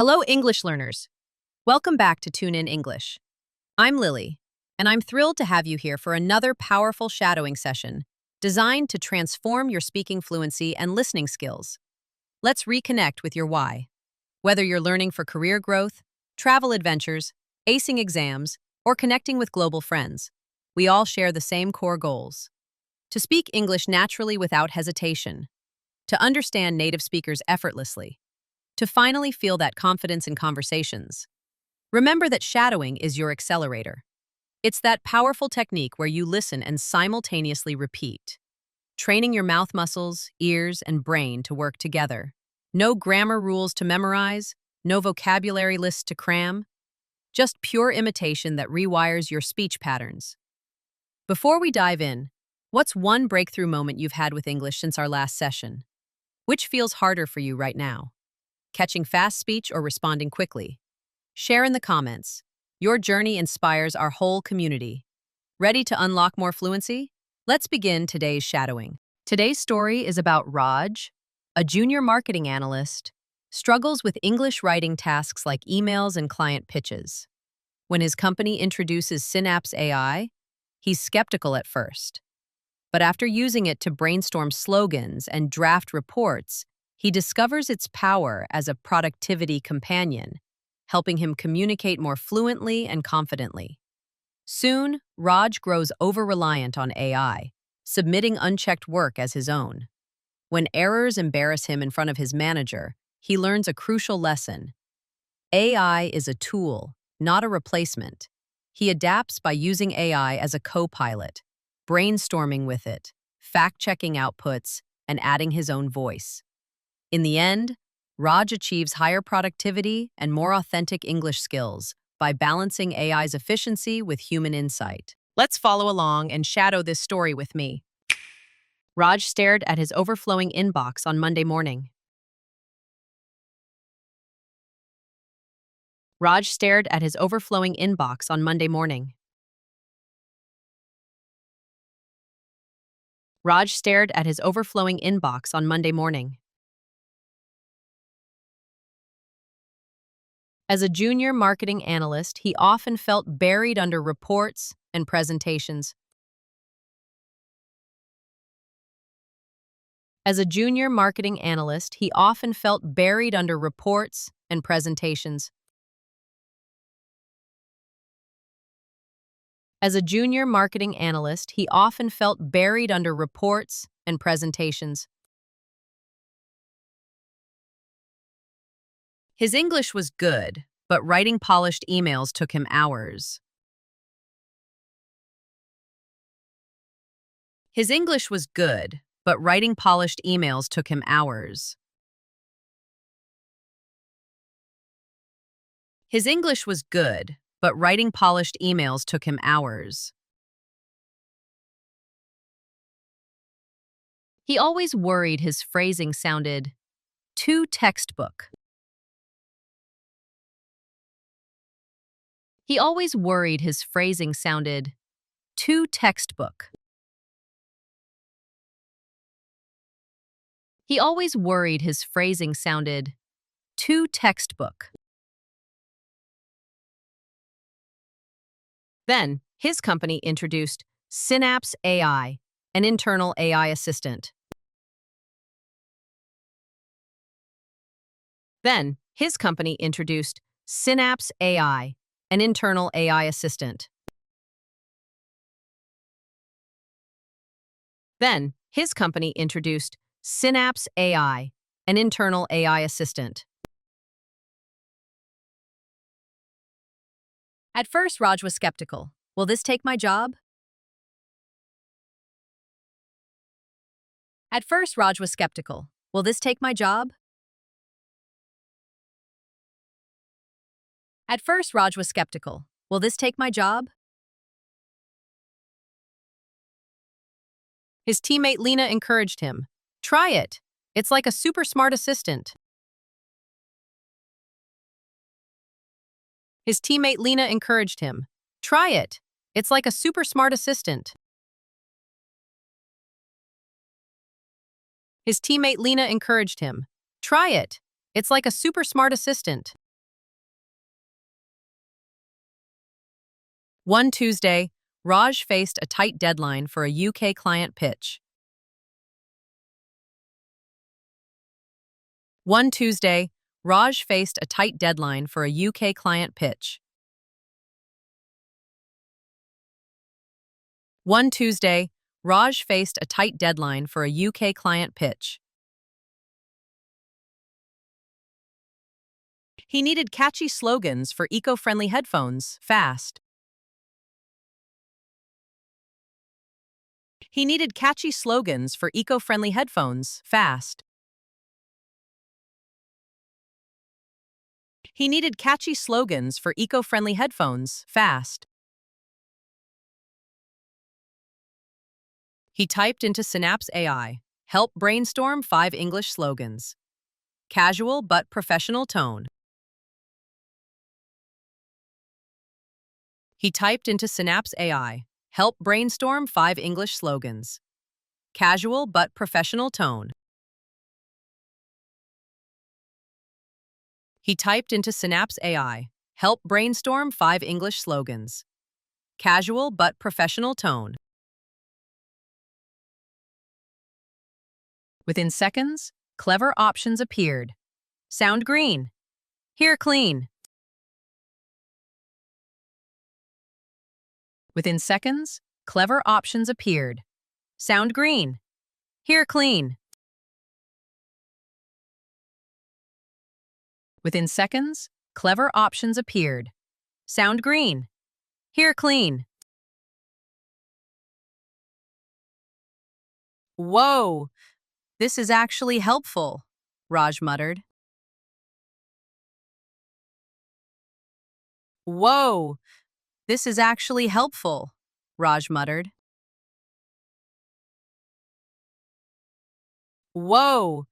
Hello, English learners. Welcome back to Tune In English. I'm Lily, and I'm thrilled to have you here for another powerful shadowing session designed to transform your speaking fluency and listening skills. Let's reconnect with your why. Whether you're learning for career growth, travel adventures, acing exams, or connecting with global friends, we all share the same core goals. To speak English naturally without hesitation, to understand native speakers effortlessly, to finally feel that confidence in conversations. Remember that shadowing is your accelerator. It's that powerful technique where you listen and simultaneously repeat, training your mouth muscles, ears, and brain to work together. No grammar rules to memorize, no vocabulary lists to cram, just pure imitation that rewires your speech patterns. Before we dive in, what's one breakthrough moment you've had with English since our last session? Which feels harder for you right now? Catching fast speech or responding quickly? Share in the comments. Your journey inspires our whole community. Ready to unlock more fluency? Let's begin today's shadowing. Today's story is about Raj, a junior marketing analyst, struggles with English writing tasks like emails and client pitches. When his company introduces Synapse AI, he's skeptical at first. But after using it to brainstorm slogans and draft reports, he discovers its power as a productivity companion, helping him communicate more fluently and confidently. Soon, Raj grows over-reliant on AI, submitting unchecked work as his own. When errors embarrass him in front of his manager, he learns a crucial lesson. AI is a tool, not a replacement. He adapts by using AI as a co-pilot, brainstorming with it, fact-checking outputs, and adding his own voice. In the end, Raj achieves higher productivity and more authentic English skills by balancing AI's efficiency with human insight. Let's follow along and shadow this story with me. Raj stared at his overflowing inbox on Monday morning. Raj stared at his overflowing inbox on Monday morning. Raj stared at his overflowing inbox on Monday morning. As a junior marketing analyst, he often felt buried under reports and presentations. As a junior marketing analyst, he often felt buried under reports and presentations. As a junior marketing analyst, he often felt buried under reports and presentations. His English was good, but writing polished emails took him hours. His English was good, but writing polished emails took him hours. His English was good, but writing polished emails took him hours. He always worried his phrasing sounded too textbook. He always worried his phrasing sounded too textbook. He always worried his phrasing sounded too textbook. Then, his company introduced Synapse AI, an internal AI assistant. Then, his company introduced Synapse AI, an internal AI assistant. Then, his company introduced Synapse AI, an internal AI assistant. At first, Raj was skeptical. Will this take my job? At first, Raj was skeptical. Will this take my job? At first, Raj was skeptical. Will this take my job? His teammate Lena encouraged him. Try it. It's like a super smart assistant. His teammate Lena encouraged him. Try it. It's like a super smart assistant. His teammate Lena encouraged him. Try it. It's like a super smart assistant. One Tuesday, Raj faced a tight deadline for a UK client pitch. One Tuesday, Raj faced a tight deadline for a UK client pitch. One Tuesday, Raj faced a tight deadline for a UK client pitch. He needed catchy slogans for eco-friendly headphones, fast. He needed catchy slogans for eco-friendly headphones, fast. He needed catchy slogans for eco-friendly headphones, fast. He typed into Synapse AI, help brainstorm 5 English slogans. Casual but professional tone. He typed into Synapse AI, help brainstorm 5 English slogans. Casual but professional tone. He typed into Synapse AI, help brainstorm 5 English slogans. Casual but professional tone. Within seconds, clever options appeared. Sound green. Hear clean. Within seconds, clever options appeared. Sound green. Hear clean. Within seconds, clever options appeared. Sound green. Hear clean. Whoa, this is actually helpful, Raj muttered. Whoa, this is actually helpful, Raj muttered. Whoa,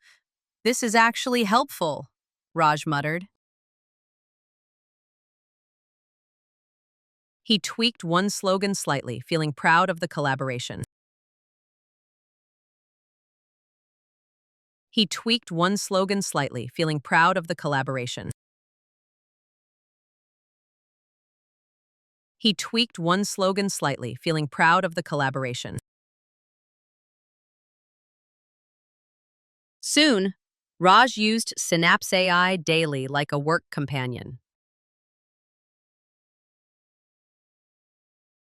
this is actually helpful, Raj muttered. He tweaked one slogan slightly, feeling proud of the collaboration. He tweaked one slogan slightly, feeling proud of the collaboration. He tweaked one slogan slightly, feeling proud of the collaboration. Soon, Raj used Synapse AI daily like a work companion.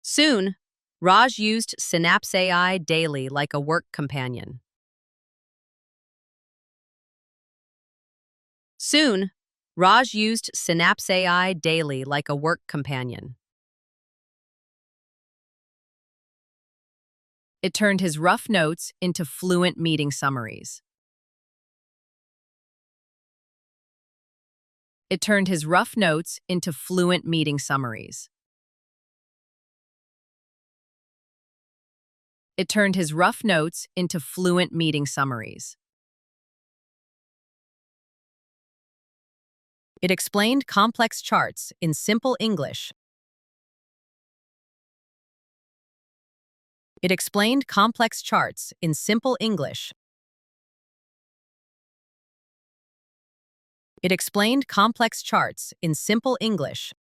Soon, Raj used Synapse AI daily like a work companion. Soon, Raj used Synapse AI daily like a work companion. It turned his rough notes into fluent meeting summaries. It turned his rough notes into fluent meeting summaries. It turned his rough notes into fluent meeting summaries. It explained complex charts in simple English. It explained complex charts in simple English. It explained complex charts in simple English.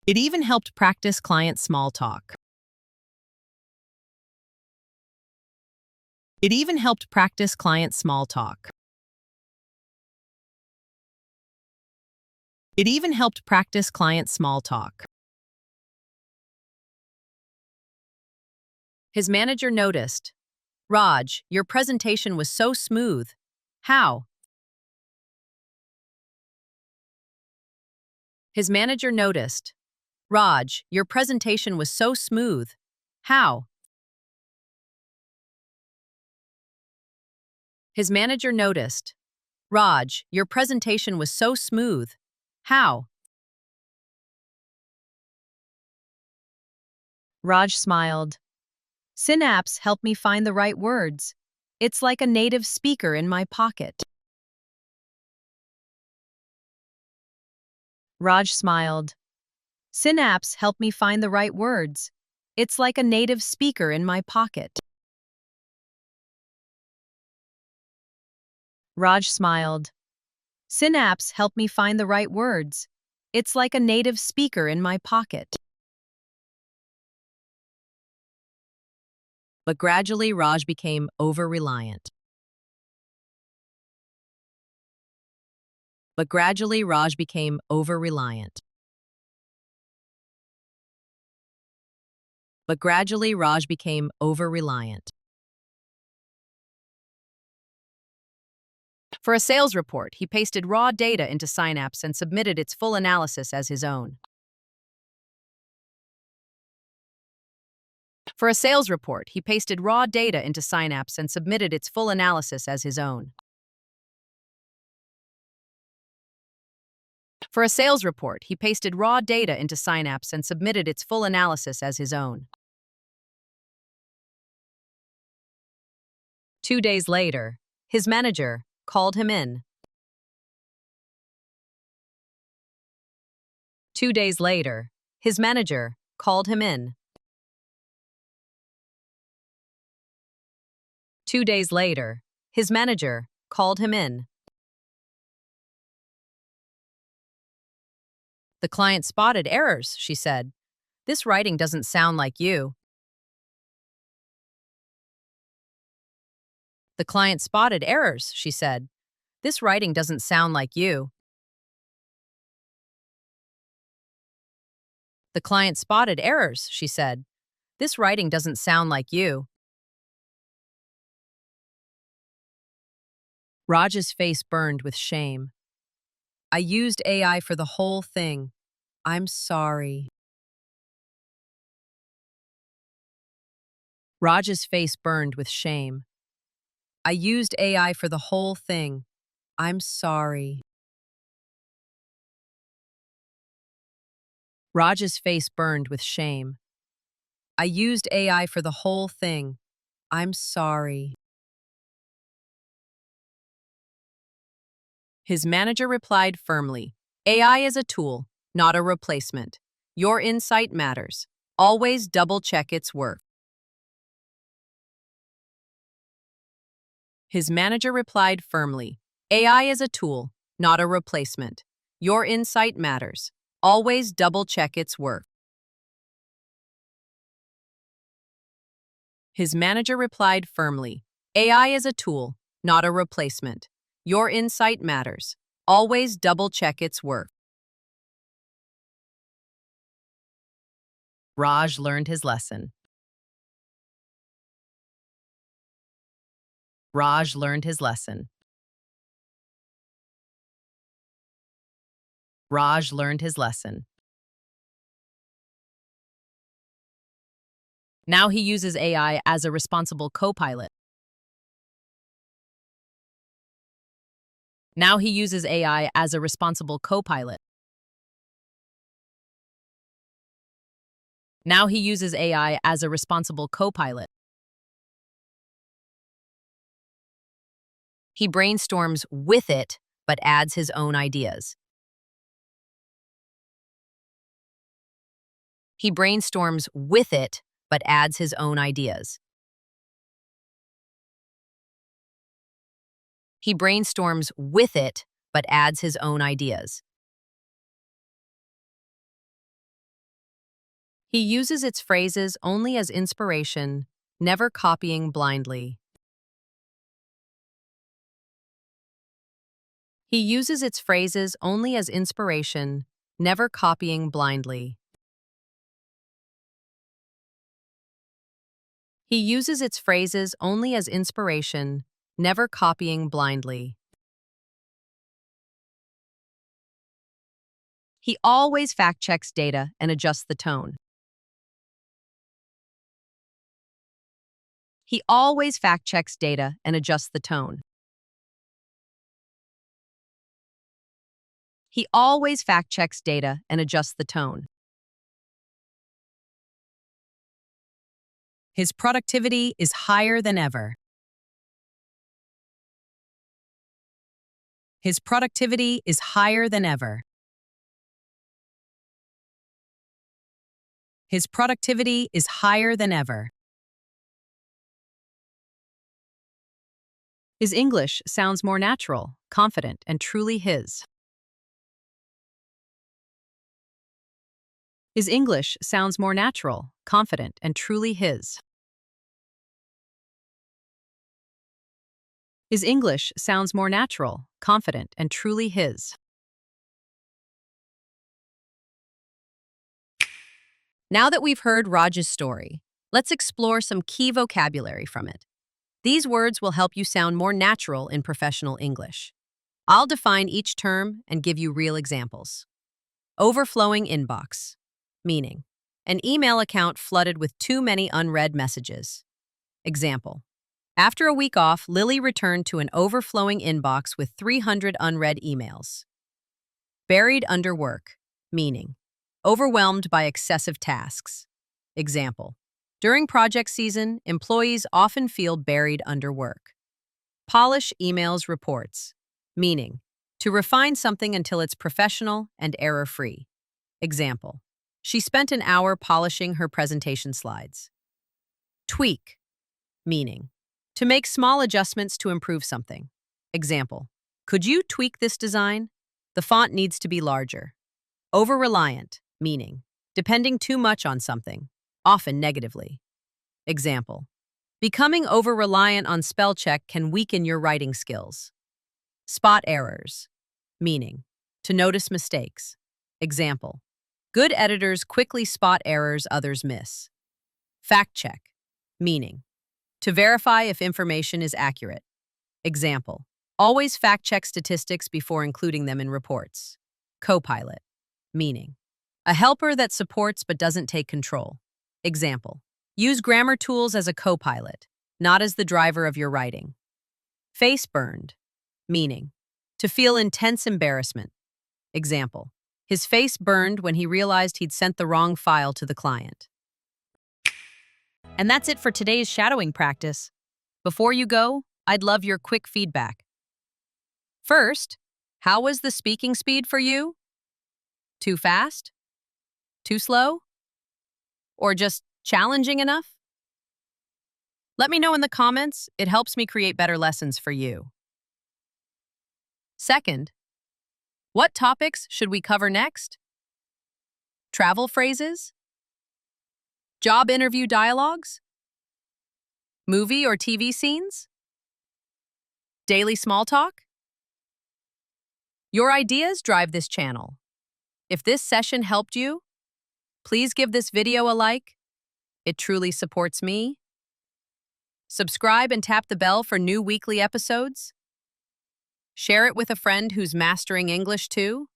It even helped practice client small talk. It even helped practice client small talk. It even helped practice client small talk. His manager noticed. Raj, your presentation was so smooth. How? His manager noticed. Raj, your presentation was so smooth. How? His manager noticed. Raj, your presentation was so smooth. How? Raj smiled. Synapse helped me find the right words. It's like a native speaker in my pocket. Raj smiled. Synapse helped me find the right words. It's like a native speaker in my pocket. Raj smiled. Synapse helped me find the right words. It's like a native speaker in my pocket. But gradually, Raj became over-reliant. But gradually, Raj became over-reliant. But gradually, Raj became over-reliant. For a sales report, he pasted raw data into Synapse and submitted its full analysis as his own. For a sales report, he pasted raw data into Synapse and submitted its full analysis as his own. For a sales report, he pasted raw data into Synapse and submitted its full analysis as his own. 2 days later, his manager called him in. 2 days later, his manager called him in. 2 days later, his manager called him in. The client spotted errors, she said. This writing doesn't sound like you. The client spotted errors, she said. This writing doesn't sound like you. The client spotted errors, she said. This writing doesn't sound like you. Raj's face burned with shame. I used AI for the whole thing. I'm sorry. Raj's face burned with shame. I used AI for the whole thing. I'm sorry. Raj's face burned with shame. I used AI for the whole thing. I'm sorry. His manager replied firmly, AI is a tool, not a replacement. Your insight matters. Always double-check its work. His manager replied firmly, AI is a tool, not a replacement. Your insight matters. Always double-check its work. His manager replied firmly, AI is a tool, not a replacement. Your insight matters. Always double-check its work. Raj learned his lesson. Raj learned his lesson. Raj learned his lesson. Now he uses AI as a responsible co-pilot. Now he uses AI as a responsible co-pilot. Now he uses AI as a responsible co-pilot. He brainstorms with it, but adds his own ideas. He brainstorms with it, but adds his own ideas. He brainstorms with it, but adds his own ideas. He uses its phrases only as inspiration, never copying blindly. He uses its phrases only as inspiration, never copying blindly. He uses its phrases only as inspiration, never copying blindly. He always fact-checks data and adjusts the tone. He always fact-checks data and adjusts the tone. He always fact-checks data and adjusts the tone. His productivity is higher than ever. His productivity is higher than ever. His productivity is higher than ever. His English sounds more natural, confident, and truly his. His English sounds more natural, confident, and truly his. His English sounds more natural, confident, and truly his. Now that we've heard Raj's story, let's explore some key vocabulary from it. These words will help you sound more natural in professional English. I'll define each term and give you real examples. Overflowing inbox. Meaning, an email account flooded with too many unread messages. Example. After a week off, Lily returned to an overflowing inbox with 300 unread emails. Buried under work. Meaning, overwhelmed by excessive tasks. Example. During project season, employees often feel buried under work. Polish emails reports. Meaning, to refine something until it's professional and error-free. Example. She spent an hour polishing her presentation slides. Tweak. Meaning, to make small adjustments to improve something. Example. Could you tweak this design? The font needs to be larger. Over-reliant. Meaning, depending too much on something, often negatively. Example. Becoming over-reliant on spell check can weaken your writing skills. Spot errors. Meaning, to notice mistakes. Example. Good editors quickly spot errors others miss. Fact check. Meaning, to verify if information is accurate. Example. Always fact check statistics before including them in reports. Co-pilot. Meaning, a helper that supports but doesn't take control. Example. Use grammar tools as a co-pilot, not as the driver of your writing. Face burned. Meaning, to feel intense embarrassment. Example. His face burned when he realized he'd sent the wrong file to the client. And that's it for today's shadowing practice. Before you go, I'd love your quick feedback. First, how was the speaking speed for you? Too fast? Too slow? Or just challenging enough? Let me know in the comments. It helps me create better lessons for you. Second, what topics should we cover next? Travel phrases? Job interview dialogues? Movie or TV scenes? Daily small talk? Your ideas drive this channel. If this session helped you, please give this video a like. It truly supports me. Subscribe and tap the bell for new weekly episodes. Share it with a friend who's mastering English too.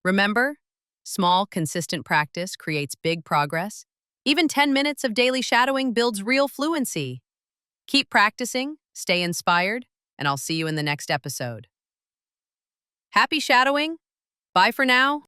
Remember, small, consistent practice creates big progress. Even 10 minutes of daily shadowing builds real fluency. Keep practicing, stay inspired, and I'll see you in the next episode. Happy shadowing. Bye for now.